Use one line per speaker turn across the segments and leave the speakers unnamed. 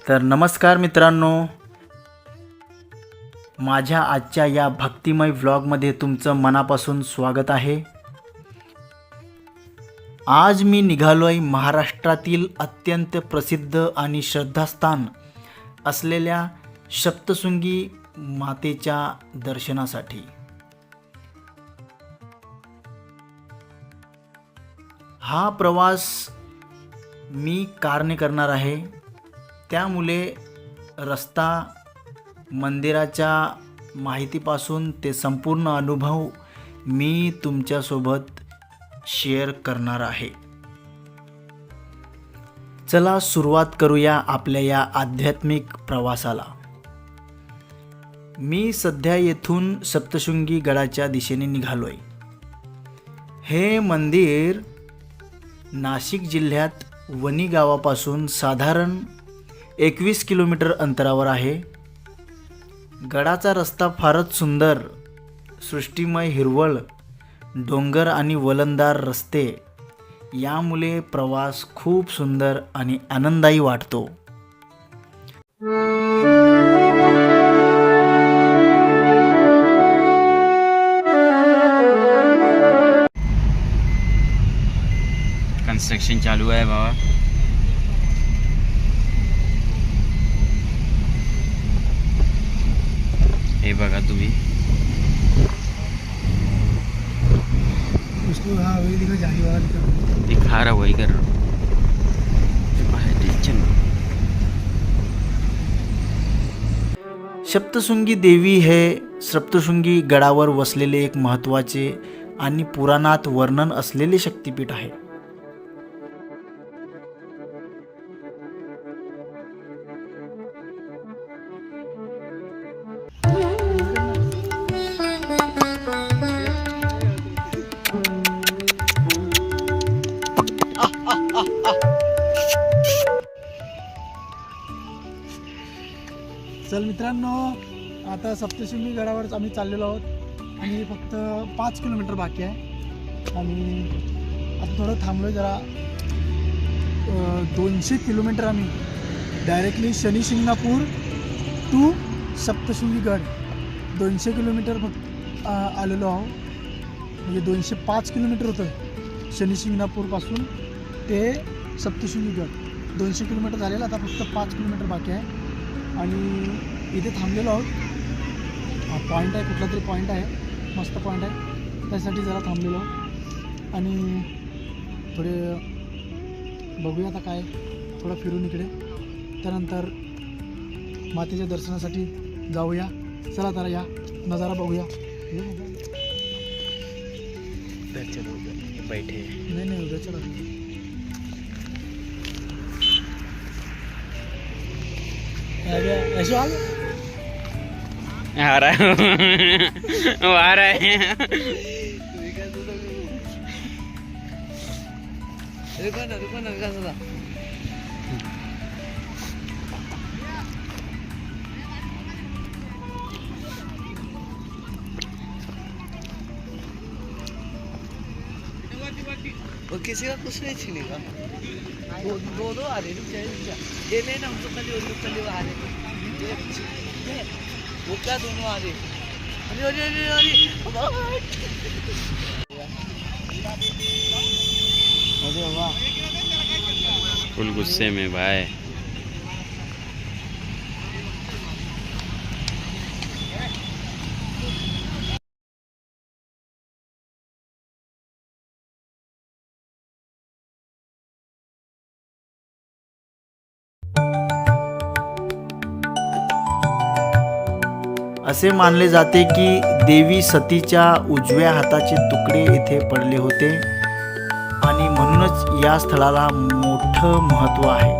तर नमस्कार मित्रांनो, माझ्या आजच्या या भक्तिमय व्लॉगमध्ये तुमचं मनापासून स्वागत आहे। आज मी निघालोय महाराष्ट्रातील अत्यंत प्रसिद्ध आणि श्रद्धास्थान असलेल्या सप्तशृंगी मातेच्या दर्शनासाठी। हा प्रवास मी कारने करणार आहे, त्यामुळे रस्ता, मंदिराच्या माहितीपासून ते संपूर्ण अनुभव मी तुमच्यासोबत शेअर करणार आहे। चला सुरुवात करूया आपल्या या आध्यात्मिक प्रवासाला। मी सध्या येथून सप्तशृंगी गडाच्या दिशेने निघालोय। हे मंदिर नाशिक जिल्ह्यात वणी गावापासून साधारण 21 किलोमीटर अंतरावर आहे। गडाचा रस्ता फारच सुंदर, सृष्टीमय हिरवळ, डोंगर आणि वलंदार रस्ते यामुळे प्रवास खूप सुंदर आणि आनंददायी वाटतो।
कंस्ट्रक्शन चालू आहे बाबा। हे बघा तुम्ही,
उसको हाँ वही दिखा जाने वाला
दिखा रहा वही कर रहा टेंशन।
सप्तशृंगी देवी हे सप्तशृंगी गडावर वसलेले एक महत्त्वाचे आणि पुराणात वर्णन असलेले शक्तिपीठ आहे।
चल मित्रांनो, आता सप्तशृंगी गडावर आम्ही चाललेलो आहोत आणि फक्त 5 किलोमीटर बाकी आहे आणि आता थोडं थांबलो जरा। 200 किलोमीटर आम्ही डायरेक्टली शनी शिंगणापूर टू सप्तशृंगी गड 200 किलोमीटर फक्त आलेलो आहोत। म्हणजे 205 किलोमीटर होतं शनी शिंगणापूरपासून ते सप्तशृंगी गड। 200 किलोमीटर झालेलं, आता फक्त 5 किलोमीटर बाकी आहे आणि इथे थांबलेलो आहोत। हा पॉईंट आहे, कुठला तरी पॉईंट आहे, मस्त पॉईंट आहे, त्यासाठी जरा थांबलेलो आणि थोडे बघूया आता काय, थोडं फिरून इकडे, त्यानंतर मातेच्या दर्शनासाठी जाऊया। चला तर या नजारा बघूया।
बैठे
नाही उद्या चला। ऐसे
आ रहा है वो आ रहा है। रुको ना कसं
वो किसी का कुछ नहीं छीनेगा। दो आ रहे ये नहीं ना, हम तो कल आ रहे वो क्या दोनों आ रहे। अरे अरे अरे अरे वाह,
फुल गुस्से में भाई।
असे मानले जाते की देवी सतीच्या उजव्या हाताचे तुकडे येथे पडले होते आणि म्हणूनच या स्थळाला मोठं महत्त्व आहे।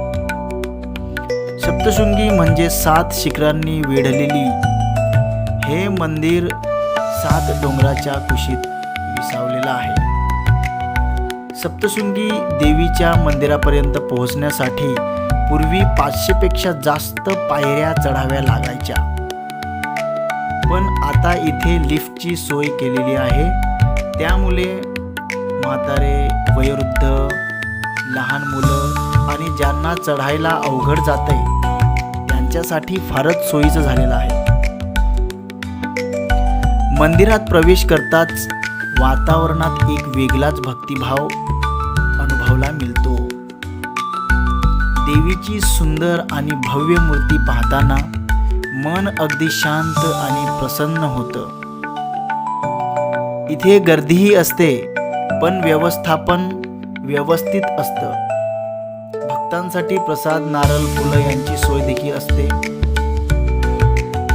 सप्तशृंगी म्हणजे 7 शिखरांनी वेढलेली हे मंदिर 7 डोंगराच्या कुशीत विसावलेलं आहे। सप्तशृंगी देवीच्या मंदिरापर्यंत पोहोचण्यासाठी पूर्वी 500 पेक्षा जास्त पायऱ्या चढाव्या लागायच्या, पण आता इथे लिफ्टची सोय केलेली आहे, त्यामुळे म्हातारे, वयोवृद्ध, लहान मुलं आणि ज्यांना चढायला अवघड जाते त्यांच्यासाठी फारच सोयीचं झालेलं आहे. मंदिरात प्रवेश करताच वातावरणात एक वेगळाच भक्तिभाव अनुभवला मिळतो. देवीची सुंदर आणि भव्य मूर्ती पाहताना मन अगदी शांत आणि प्रसन्न होतं. इथे गर्दीही असते, पण व्यवस्थापन व्यवस्थित असतं. भक्तांसाठी प्रसाद, नारळ, फुलं यांची सोय देखील असते.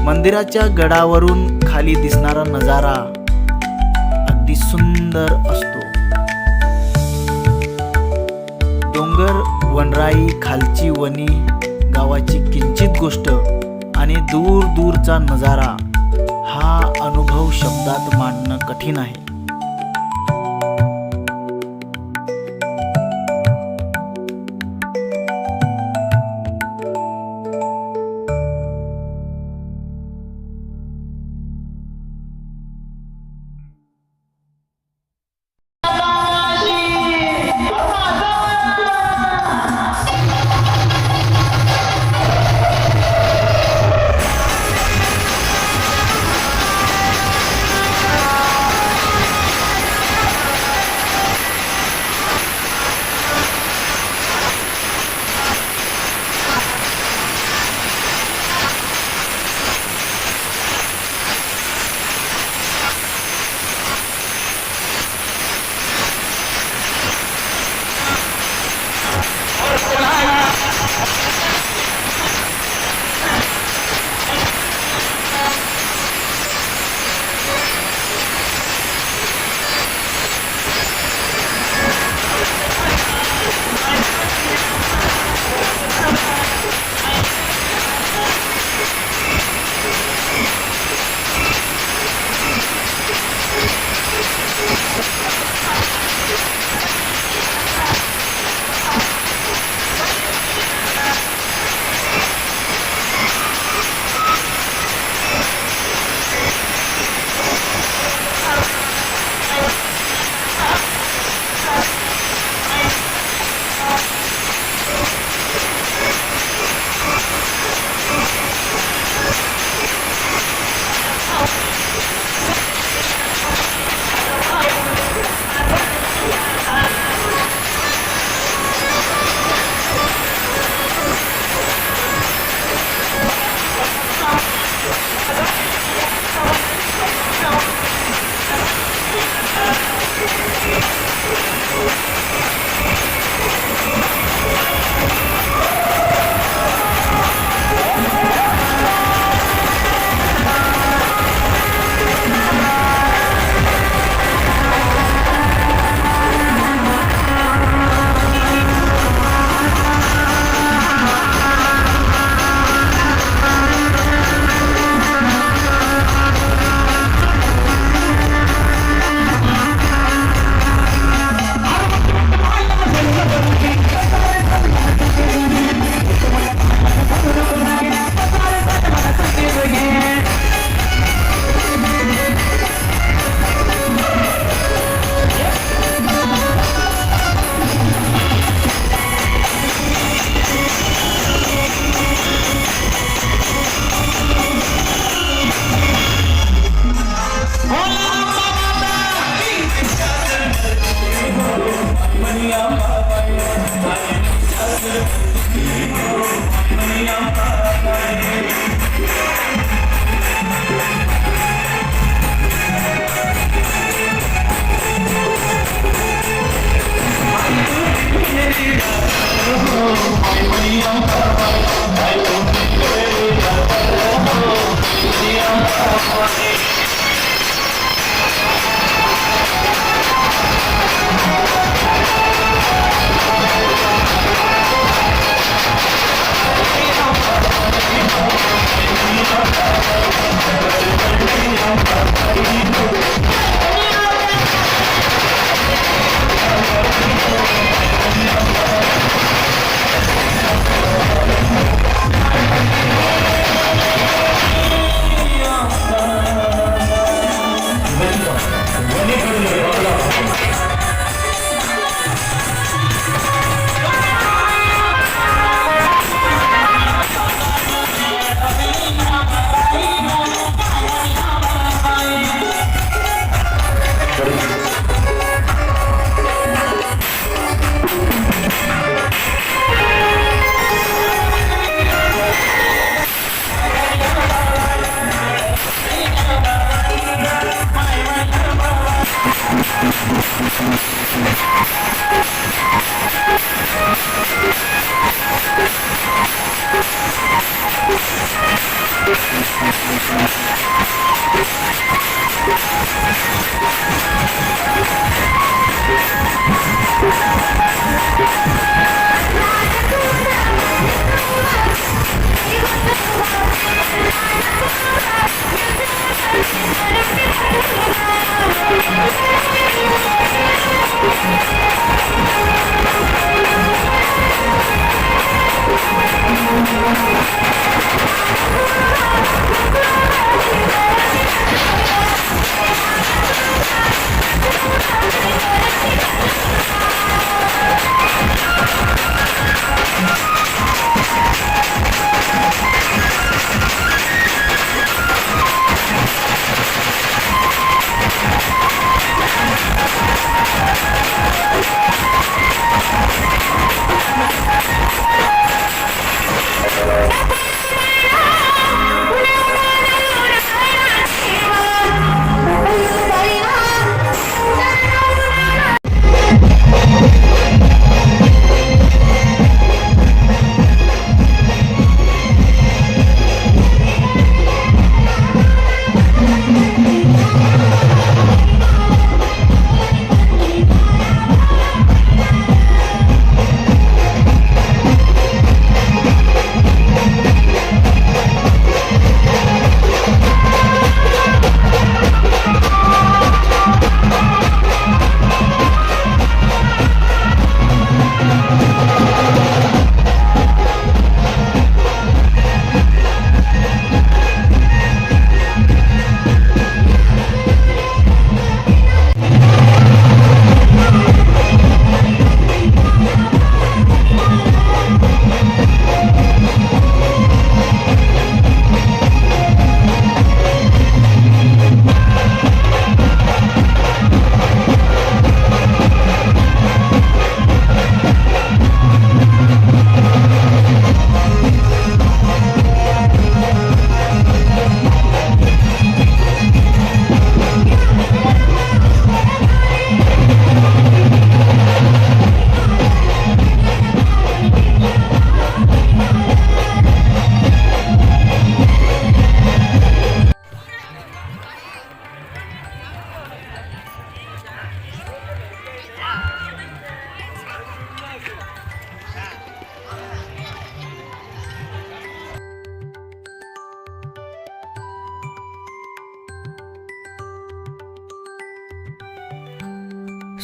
मंदिराच्या गडावरून खाली दिसणारा नजारा अगदी सुंदर असतो. डोंगर, वनराई, खालची वनी, गावाची किंचित गोष्ट आणि दूर दूरचा नजारा, हा अनुभव शब्दात मांडणं कठीण आहे.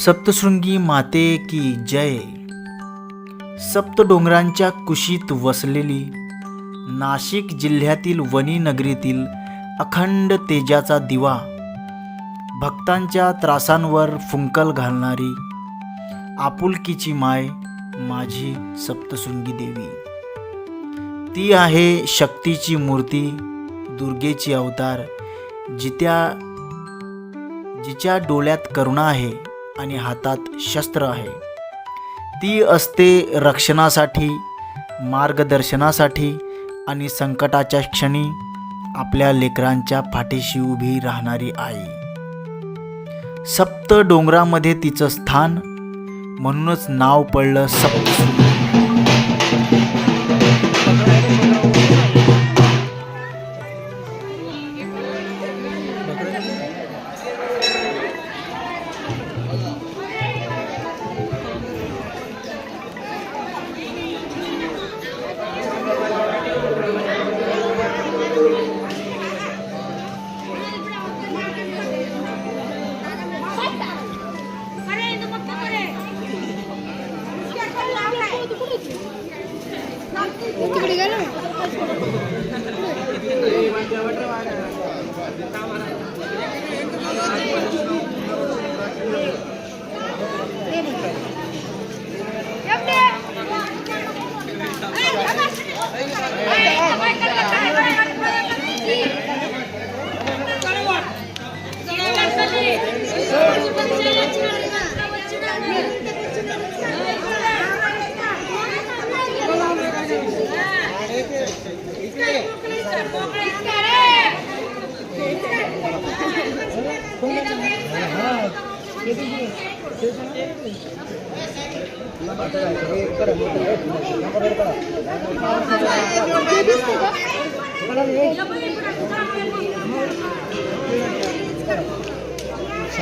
सप्तशृंगी माते की जय. सप्त डोंगरांच्या कुशीत वसलेली नाशिक जिल्ह्यातील वणी नगरीतील अखंड तेजाचा दिवा, भक्तांच्या त्रासांवर फुंकल घालणारी आपुलकीची माय माझी सप्तशृंगी देवी. ती आहे शक्तीची मूर्ती, दुर्गेची अवतार, जिच्या डोळ्यात करुणा आहे आणि हातात शस्त्र आहे. ती असते रक्षणासाठी, मार्गदर्शनासाठी आणि संकटाच्या क्षणी आपल्या लेकरांच्या पाठीशी उभी राहणारी आई. सप्त डोंगरामध्ये तिचं स्थान, म्हणूनच नाव पडलं सप्तशृंगी.
Apa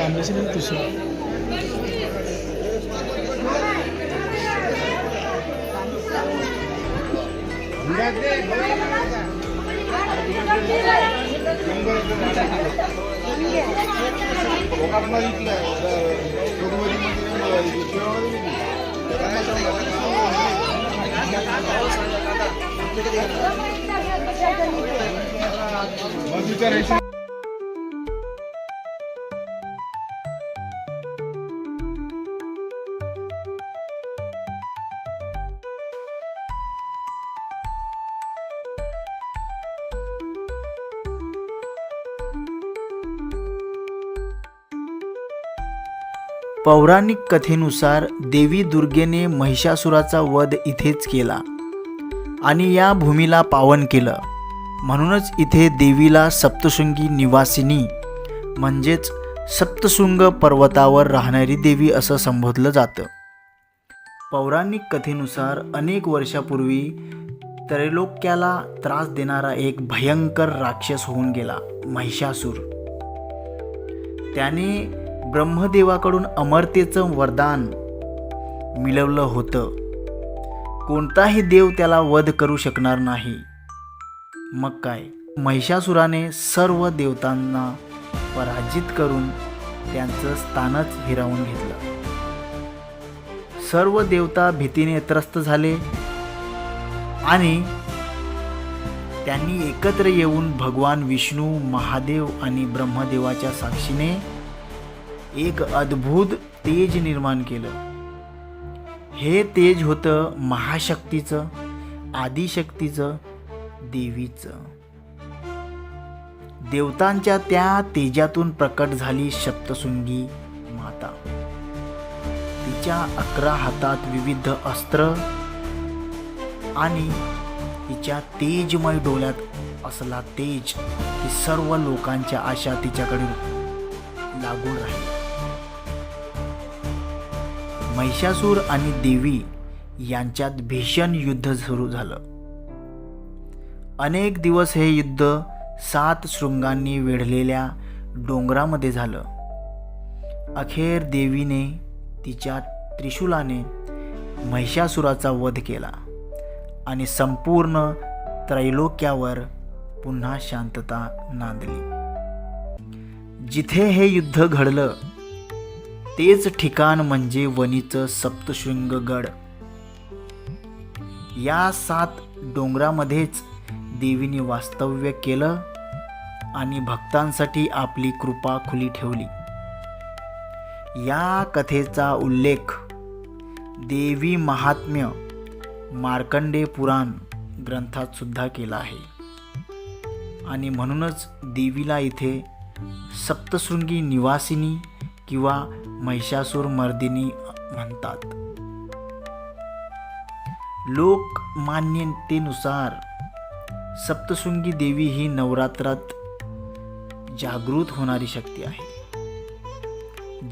Ambassador Tushar.
पौराणिक कथेनुसार देवी दुर्गेने महिषासुराचा वध इथेच केला आणि या भूमीला पावन केलं. म्हणूनच इथे देवीला सप्तशृंगी निवासिनी म्हणजेच सप्तशृंग पर्वतावर राहणारी देवी असं संबोधलं जातं. पौराणिक कथेनुसार अनेक वर्षापूर्वी त्रैलोक्याला त्रास देणारा एक भयंकर राक्षस होऊन गेला, महिषासूर. त्याने ब्रह्मदेवाकडून अमरतेचं वरदान मिळवलं होतं. कोणताही देव त्याला वध करू शकणार नाही. मग काय, महिषासुराने सर्व देवतांना पराजित करून त्यांचं स्थानच हिरावून घेतलं. सर्व देवता भीतीने त्रस्त झाले आणि त्यांनी एकत्र येऊन भगवान विष्णू, महादेव आणि ब्रह्मदेवाच्या साक्षीने एक अद्भुत तेज निर्माण केलं. हे तेज होतं महाशक्तीचं, आदिशक्तीचं, देवीचं. देवतांच्या त्या तेजातून प्रकट झाली सप्तशृंगी माता. तिच्या 11 हातात विविध अस्त्र आणि तिच्या तेजमय डोळ्यात असला तेज की सर्व लोकांच्या आशा तिच्याकडे लागून राहिल्या. महिषासूर आणि देवी यांच्यात भीषण युद्ध सुरू झालं. अनेक दिवस हे युद्ध 7 शृंगांनी वेढलेल्या डोंगरामध्ये झालं. अखेर देवीने तिच्या त्रिशूलाने महिषासुराचा वध केला आणि संपूर्ण त्रैलोक्यावर पुन्हा शांतता नांदली. जिथे हे युद्ध घडलं तेच ठिकाण म्हणजे वणीचं सप्तशृंगगड. या 7 डोंगरामध्येच देवीने वास्तव्य केलं आणि भक्तांसाठी आपली कृपा खुली ठेवली. या कथेचा उल्लेख देवी महात्म्य मार्कंडेय पुराण ग्रंथात सुद्धा केला आहे आणि म्हणूनच देवीला इथे सप्तशृंगी निवासिनी किंवा महिषासूर मर्दिनी म्हणतात. लोकमान्यतेनुसार सप्तशृंगी देवी ही नवरात्रात जागृत होणारी शक्ती आहे,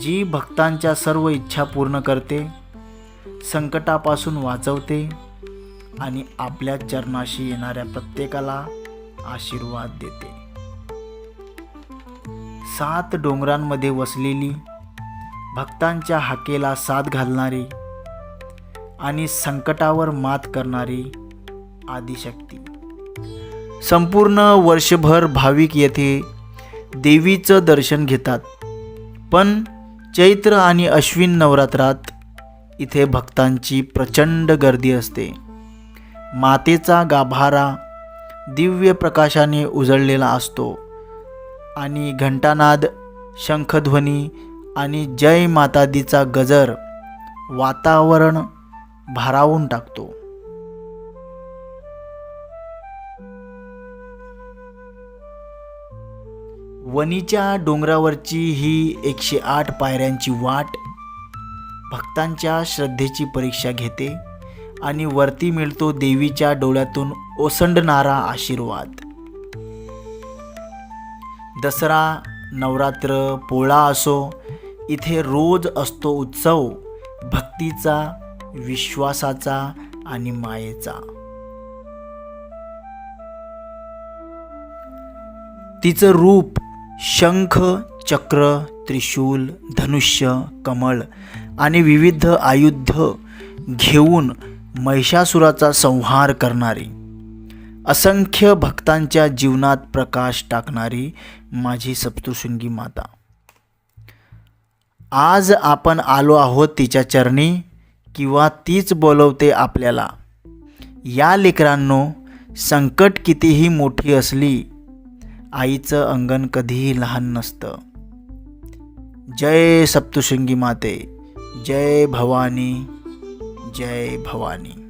जी भक्तांच्या सर्व इच्छा पूर्ण करते, संकटापासून वाचवते आणि आपल्या चरणाशी येणाऱ्या प्रत्येकाला आशीर्वाद देते. 7 डोंगरांमध्ये वसलेली, भक्तांच्या हाकेला साथ घालणारी आणि संकटावर मात करणारी आदिशक्ती. संपूर्ण वर्षभर भाविक येथे देवीचं दर्शन घेतात, पण चैत्र आणि अश्विन नवरात्रात इथे भक्तांची प्रचंड गर्दी असते. मातेचा गाभारा दिव्य प्रकाशाने उजळलेला असतो आणि घंटानाद, शंखध्वनी आणि जय मातादीचा गजर वातावरण भारावून टाकतो. वणीच्या डोंगरावरची ही 108 पायऱ्यांची वाट भक्तांच्या श्रद्धेची परीक्षा घेते आणि वरती मिळतो देवीच्या डोळ्यातून ओसंडणारा आशीर्वाद. दसरा, नवरात्र, पोळा असो, इथे रोज असतो उत्सव भक्तीचा, विश्वासाचा आणि मायेचा. तिचं रूप शंख, चक्र, त्रिशूल, धनुष्य, कमळ आणि विविध आयुध घेऊन महिषासुराचा संहार करणारी, असंख्य भक्तांच्या जीवनात प्रकाश टाकणारी माझी सप्तशृंगी माता. आज आपण आलो आहोत तिच्या चरणी, किंवा तीच बोलवते आपल्याला. या लेकरांनो, संकट कितीही मोठी असली, आईचं अंगण कधीही लहान नसतं. जय सप्तशृंगी माते, जय भवानी, जय भवानी.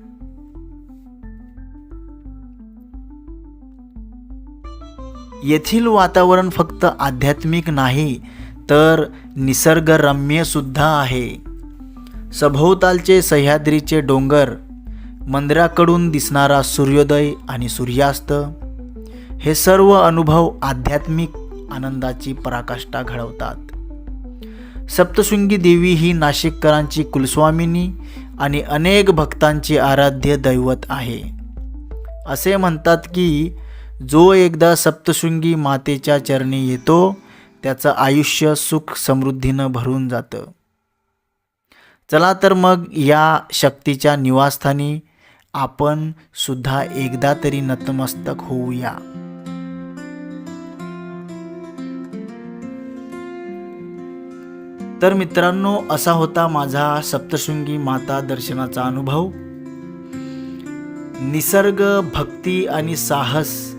येथील वातावरण फक्त आध्यात्मिक नाही तर निसर्गरम्य सुद्धा आहे. सभोवतालचे सह्याद्रीचे डोंगर, मंदिराकडून दिसणारा सूर्योदय आणि सूर्यास्त, हे सर्व अनुभव आध्यात्मिक आनंदाची पराकाष्ठा घडवतात. सप्तशृंगी देवी ही नाशिककरांची कुलस्वामिनी आणि अनेक भक्तांची आराध्य दैवत आहे. असे म्हणतात की जो एकदा सप्तशृंगी मातेच्या चरणी येतो त्याचं आयुष्य सुख समृद्धीनं भरून जातं. चला तर मग या शक्तीच्या निवासस्थानी आपण सुद्धा एकदा तरी नतमस्तक होऊया. तर मित्रांनो, असा होता माझा सप्तशृंगी माता दर्शनाचा अनुभव. निसर्ग, भक्ती आणि साहस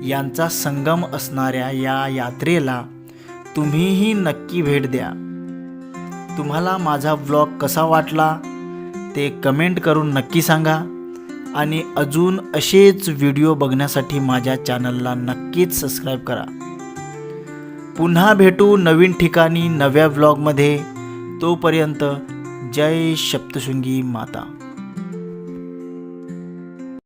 यांचा संगम असणाऱ्या या यात्रेला तुम्हीही नक्की भेट द्या. तुम्हाला माझा व्लॉग कसा वाटला ते कमेंट करून नक्की सांगा. आणि अजून असेच व्हिडिओ बघण्यासाठी माझ्या चॅनलला नक्कीच सबस्क्राईब करा. पुन्हा भेटू नवीन ठिकाणी नव्या व्लॉगमध्ये. तोपर्यंत जय सप्तशृंगी माता.